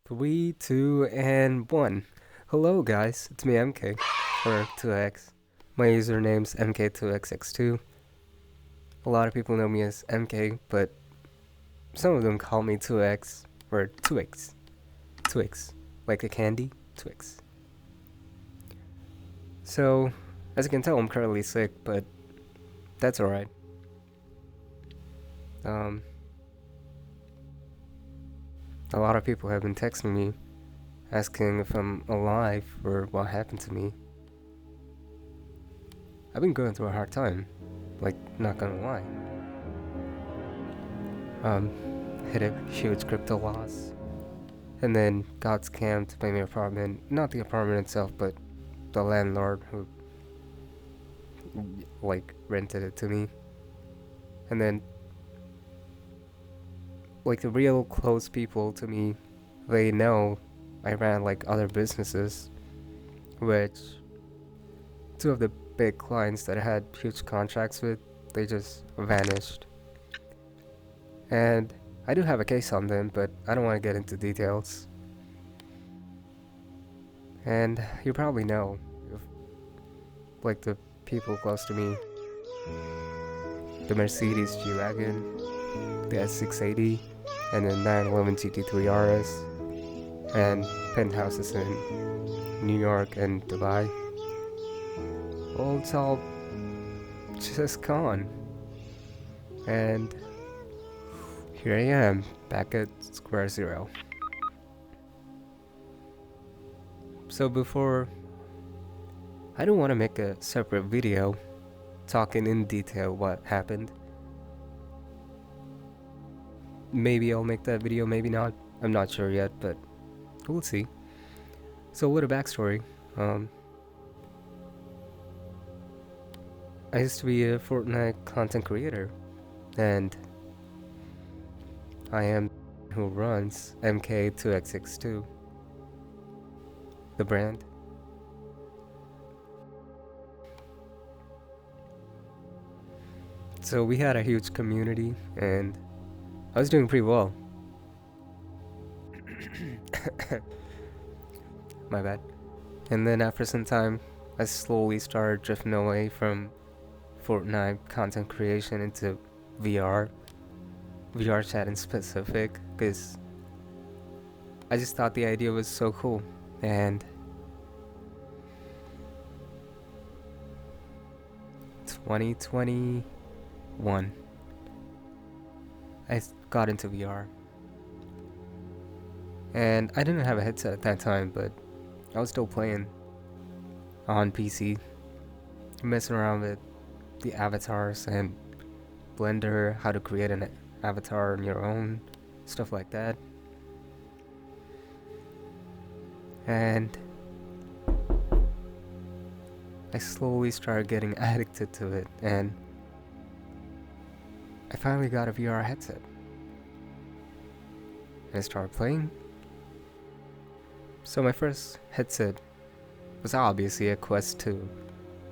Three, two, and one. Hello, guys. It's me, MK, or 2X. My username's MK2XX2. A lot of people know me as MK, but some of them call me 2X or Twix. Twix, like a candy. Twix. So, as you can tell, I'm currently sick, but that's alright. Um, a lot of people have been texting me asking if I'm alive or what happened to me. I've been going through a hard time, like, not gonna lie. Hit a huge crypto loss, and then got scammed by my apartment. Not the apartment itself, but the landlord who, like, rented it to me. And then, like, the real close people to me, they know I ran, like, other businesses, which two of the big clients that I had huge contracts with, they just vanished. And I do have a case on them, but I don't want to get into details. And you probably know, if, like, the people close to me, the Mercedes G-Wagon, the S680, and the 911 GT3 RS, and penthouses in New York and Dubai. Well, it's all just gone. And here I am, back at square zero. So before, I don't want to make a separate video talking in detail what happened. Maybe I'll make that video, maybe not. I'm not sure yet, but we'll see. So, what a backstory. I used to be a Fortnite content creator, and I am who runs MK2X62, the brand. So we had a huge community, and I was doing pretty well. My bad. And then after some time, I slowly started drifting away from Fortnite content creation into VR chat in specific, because I just thought the idea was so cool. And 2021, I got into VR. And I didn't have a headset at that time, but I was still playing on PC, messing around with the avatars and Blender, how to create an avatar on your own, stuff like that. And I slowly started getting addicted to it, and I finally got a VR headset. And I started playing. So my first headset was obviously a Quest 2,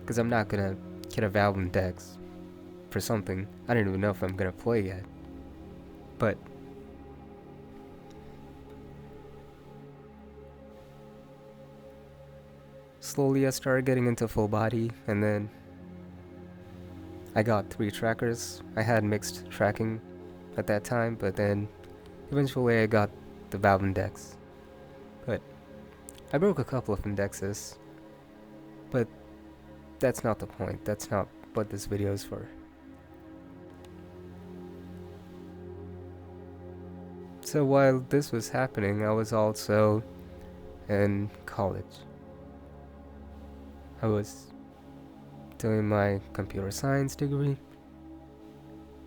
because I'm not gonna get a Valve Index for something I don't even know if I'm gonna play yet. But slowly I started getting into full body, and then I got 3 trackers. I had mixed tracking at that time, but then eventually I got the Valve Index. But I broke a couple of indexes, but that's not the point. That's not what this video is for. So while this was happening, I was also in college. I was doing my computer science degree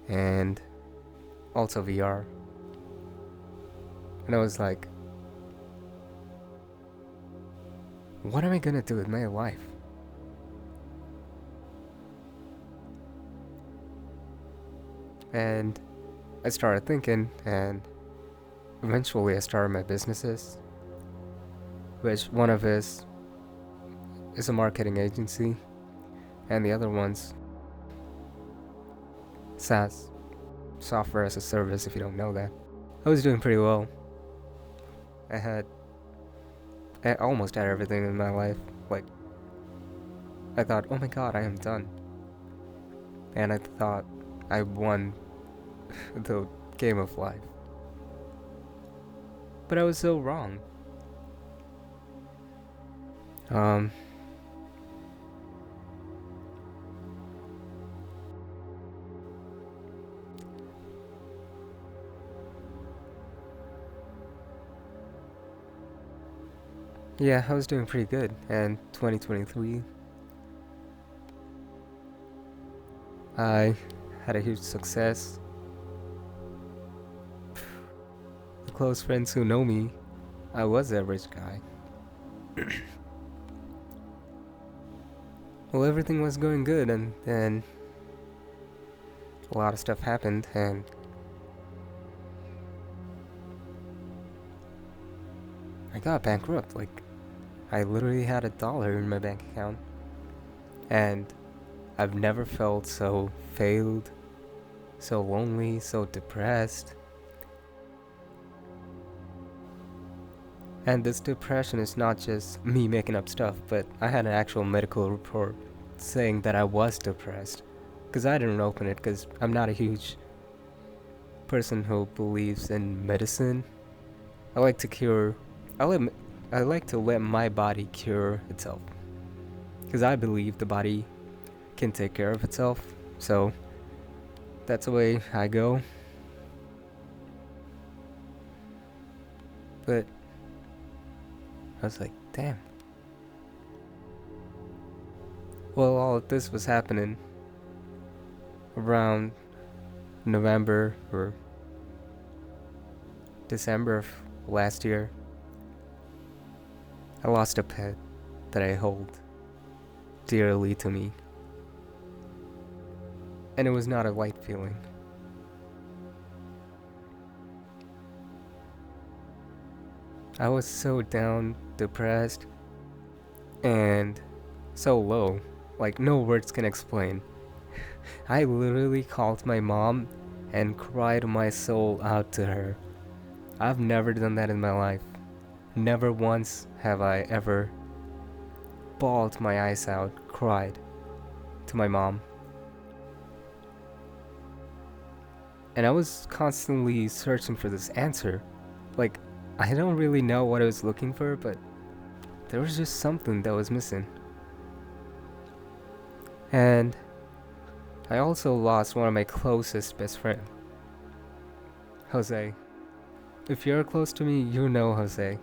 and also VR. And I was like, what am I gonna do with my life? And I started thinking, and eventually I started my businesses, which one of is a marketing agency, and the other one's SaaS, software as a service, if you don't know that. I was doing pretty well. I had I almost had everything in my life. Like, I thought, oh my god, I am done. And I thought I won the game of life. But I was so wrong. Um, yeah, I was doing pretty good. And 2023, I had a huge success. The close friends who know me, I was a rich guy. Well, everything was going good, and then a lot of stuff happened, and I got bankrupt. Like, I literally had $1 in my bank account, and I've never felt so failed, so lonely, so depressed. And this depression is not just me making up stuff, but I had an actual medical report saying that I was depressed. Because I didn't open it, because I'm not a huge person who believes in medicine. I like to cure. I like to let my body cure itself. Because I believe the body can take care of itself. So that's the way I go. But I was like, damn. Well, all of this was happening around November or December of last year. I lost a pet that I hold dearly to me. And it was not a light feeling. I was so down, depressed, and so low. Like, no words can explain. I literally called my mom and cried my soul out to her. I've never done that in my life. Never once have I ever bawled my eyes out, cried to my mom. And I was constantly searching for this answer. Like, I don't really know what I was looking for, but there was just something that was missing. And I also lost one of my closest best friends, Jose. If you're close to me, you know Jose.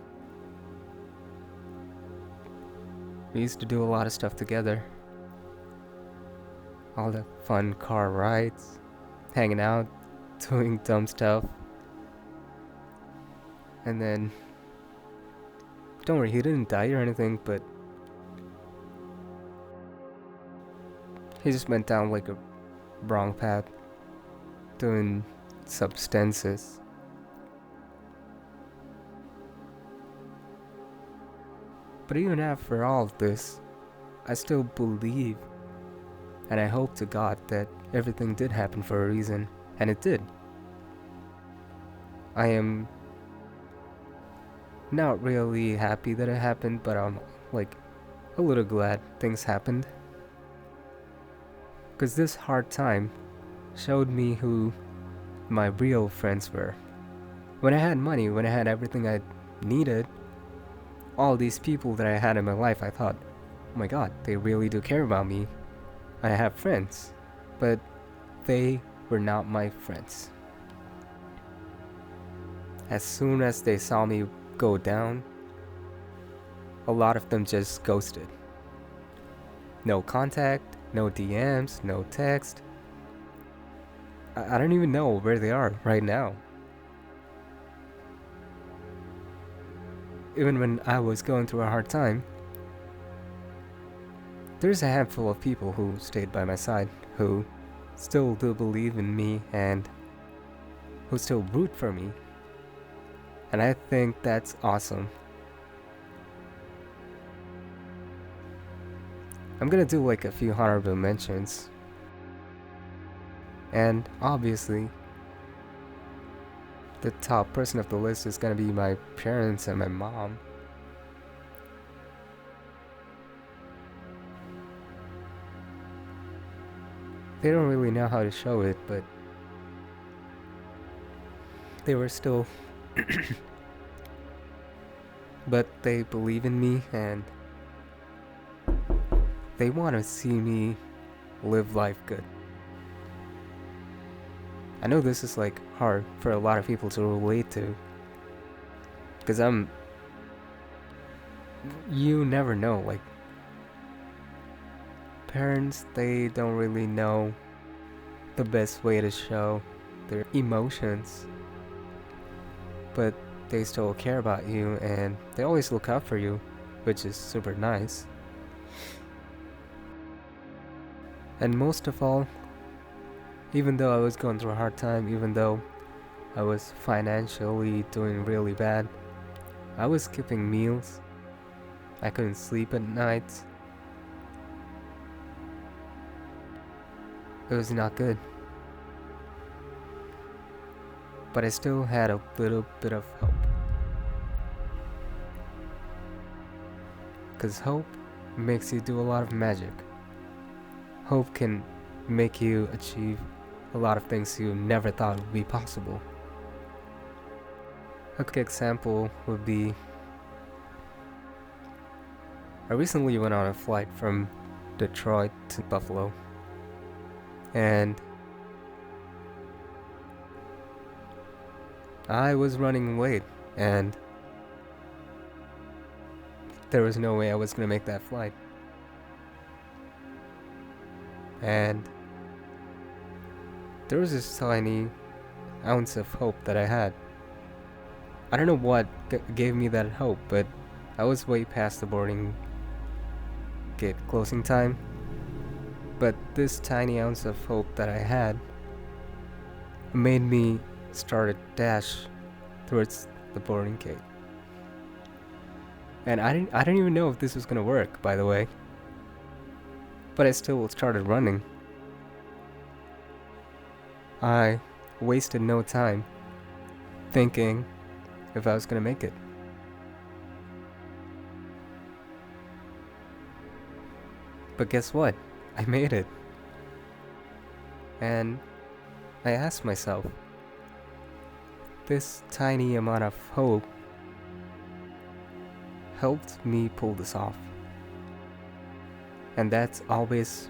We used to do a lot of stuff together. All the fun car rides, hanging out, doing dumb stuff. And then, don't worry, he didn't die or anything, but he just went down like a wrong path, doing substances. But even after all of this, I still believe and I hope to God that everything did happen for a reason, and it did. I am not really happy that it happened, but I'm like a little glad things happened. Because this hard time showed me who my real friends were. When I had money, when I had everything I needed, all these people that I had in my life, I thought, oh my god, they really do care about me. I have friends. But they were not my friends. As soon as they saw me go down, a lot of them just ghosted. No contact, no DMs, no text. I don't even know where they are right now. Even when I was going through a hard time, there's a handful of people who stayed by my side, who still do believe in me and who still root for me. And I think that's awesome. I'm gonna do like a few honorable mentions. And obviously, the top person of the list is gonna be my parents and my mom. They don't really know how to show it, but they were still but they believe in me and they want to see me live life good. I know this is like hard for a lot of people to relate to, because you never know, like, parents, they don't really know the best way to show their emotions, but they still care about you and they always look out for you, which is super nice. And most of all, even though I was going through a hard time, even though I was financially doing really bad, I was skipping meals, I couldn't sleep at night. It was not good. But I still had a little bit of hope. Because hope makes you do a lot of magic. Hope can make you achieve a lot of things you never thought would be possible. A quick example would be, I recently went on a flight from Detroit to Buffalo, and I was running late, and there was no way I was gonna make that flight. And there was this tiny ounce of hope that I had. I don't know what gave me that hope, but I was way past the boarding gate closing time. But this tiny ounce of hope that I had made me start a dash towards the boarding gate. And I didn't even know if this was gonna work, by the way. But I still started running. I wasted no time thinking if I was gonna make it. But guess what? I made it. And I asked myself, this tiny amount of hope helped me pull this off. And that's always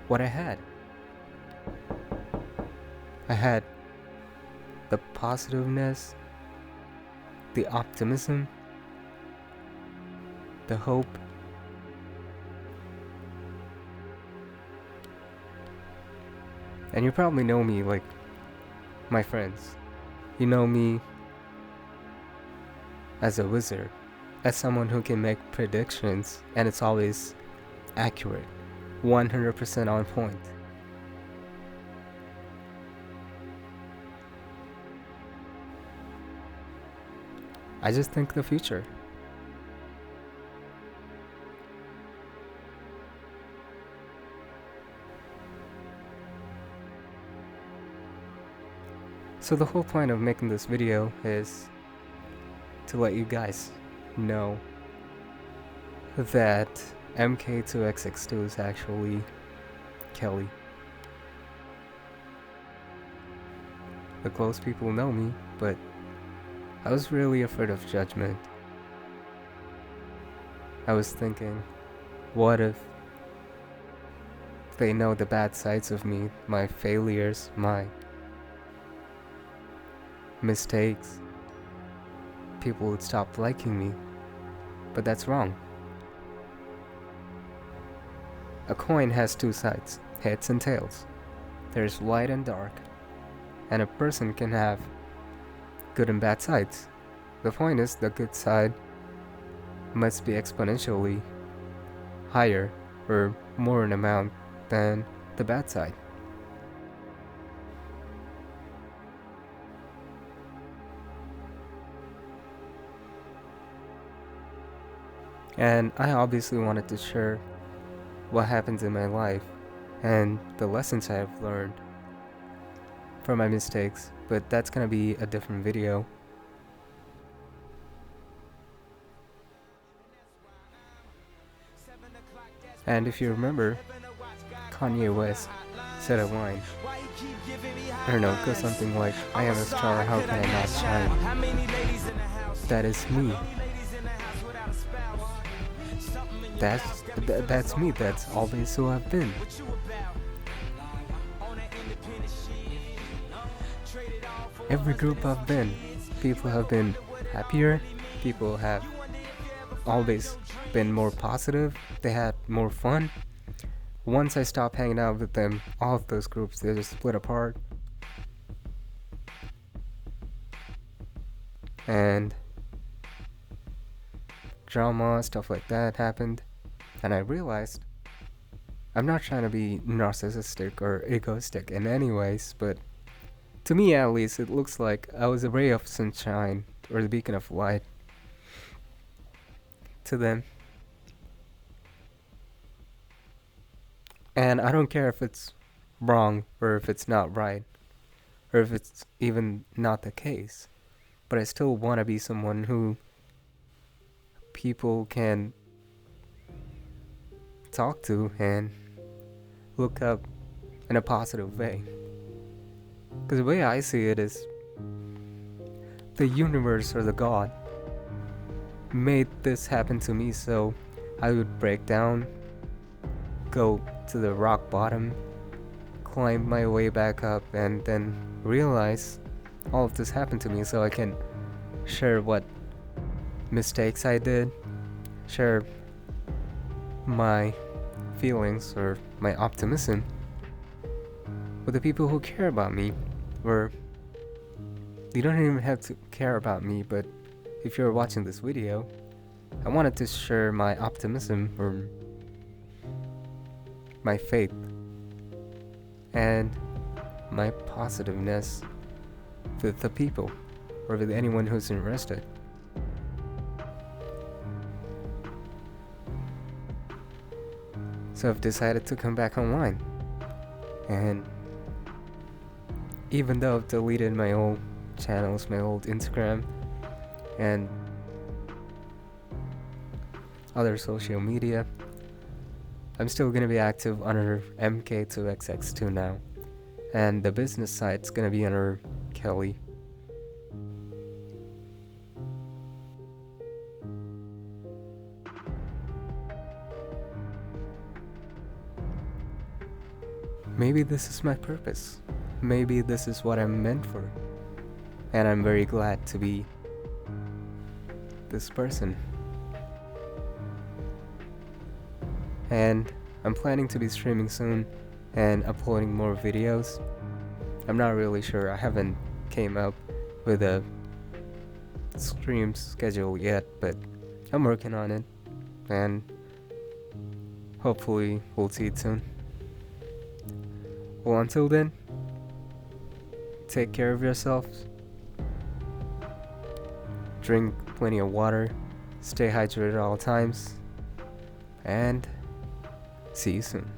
what I had. I had the positiveness, the optimism, the hope. And you probably know me, like my friends. You know me as a wizard, as someone who can make predictions and it's always accurate, 100% on point. I just think the future. So the whole point of making this video is to let you guys know that MK2XX2 is actually Kelly. The close people know me, but I was really afraid of judgment. I was thinking, what if they know the bad sides of me, my failures, my mistakes? People would stop liking me, but that's wrong. A coin has two sides, heads and tails. There's light and dark, and a person can have good and bad sides. The point is, the good side must be exponentially higher or more in amount than the bad side. And I obviously wanted to share what happens in my life and the lessons I have learned from my mistakes but that's gonna be a different video. And if you remember, Kanye West said a line, I don't know, it goes something like, I am a star, how can I not shine? That is me. That's me, that's always who I've been. Every group I've been, people have been happier, people have always been more positive, they had more fun. Once I stopped hanging out with them, all of those groups, they just split apart. And drama, stuff like that happened. And I realized I'm not trying to be narcissistic or egoistic in any ways, but to me at least, it looks like I was a ray of sunshine or the beacon of light to them. And I don't care if it's wrong or if it's not right or if it's even not the case, but I still want to be someone who people can talk to and look up in a positive way. Because the way I see it is, the universe or the God made this happen to me so I would break down, go to the rock bottom, climb my way back up, and then realize all of this happened to me so I can share what mistakes I did, share my feelings or my optimism with the people who care about me. Or you don't even have to care about me, but if you're watching this video, I wanted to share my optimism or my faith and my positiveness with the people or with anyone who's interested. So I've decided to come back online, and even though I've deleted my old channels, my old Instagram and other social media, I'm still gonna be active under MK2XX2 now, and the business site's gonna be under Kelly. Maybe this is my purpose. Maybe this is what I'm meant for. And I'm very glad to be this person. And I'm planning to be streaming soon and uploading more videos. I'm not really sure, I haven't came up with a stream schedule yet, but I'm working on it, and hopefully we'll see it soon. Well, until then, take care of yourselves, drink plenty of water, stay hydrated at all times, and see you soon.